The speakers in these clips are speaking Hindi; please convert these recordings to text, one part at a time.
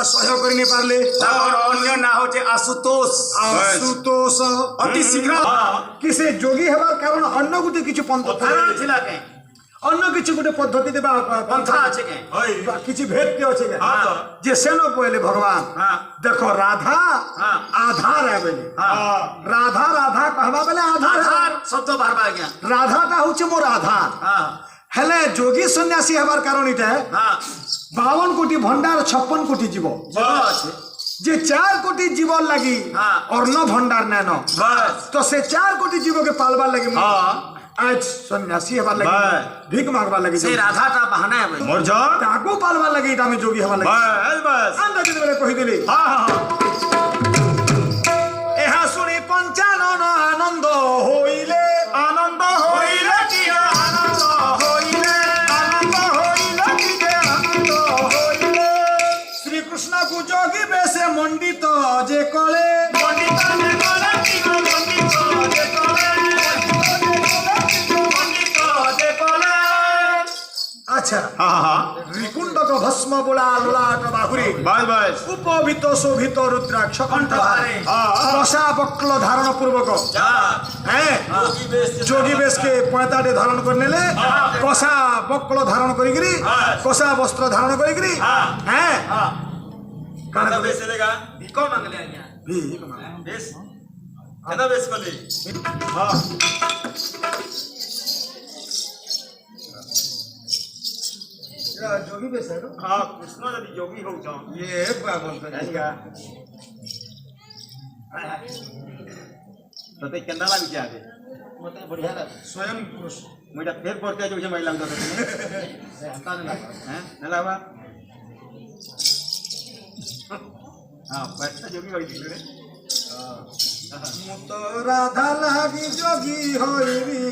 सहयोग कर नहीं पारले और अन्य ना होचे आशुतोष आशुतोष अति शीघ्र किसे जोगी हेबार कारण अन्य गुटे किछु पंथ कारण थिला के अन्य किछु गुटे पद्धति देबा पंथा আছে के किछि भेद के अछि के जे सेनो कहले भगवान देखो राधा आधार है बेले राधा राधा कहबा बेले आधार शब्द बारबा गया राधा ता होचे मोर आधार हेले जोगी सन्यासी हेबार कारण इटा 52 कोटी भंडार 56 कोटी जीव जे 4 कोटी जीव लगी अर्ण भंडार नैनो तो से 4 कोटी जीव के पालबा लगी आज सन्यासी हेबार लगी भीख मांगबा लगी से राधा का बहाना है मोर जो ताको पालबा लगी इटा में जोगी हेबार लगी बस अंदर दिन बेले कहि देली एहा सुनी पंचानन आनंद होइले की आनंद होइले की आनंद होइले श्री कृष्ण को जोगी बेसे मंडित जे कले अच्छा रिकुंड को भस्म बुला ललाट बाहुरी बस उपवित शोभित रुद्राक्ष कंठधारे कषा बक्ल धारण पूर्वक जोगी बेश के पैताटे धारण करने ले कषा बक्ल धारण करिगिरी कषा वस्त्र धारण करिगिरी हैं काना बेश लेगा भिको मांगले आज्ञा भीख मांग बेश केना बेश कली हां जोगी बेस है हाँ कृष्ण यदि जोगी हो जाओ ये तते केंदा लाग जे आगे मते बढ़िया लाग स्वयं पुरुष मुइटा फेर पड़ते जो महिला लग हता न लाग हैं न लावा हां बैठा जोगी होई रे मुत राधा लागी जोगी होईरी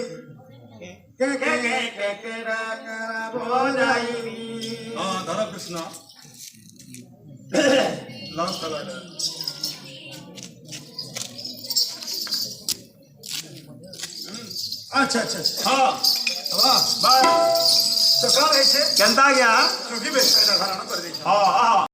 के बोलाईरी हां धर कृष्ण लॉन्ग कलर अच्छा हां वाह बस तो का है छे केंता गया जोगी बेस धारण कर दे हां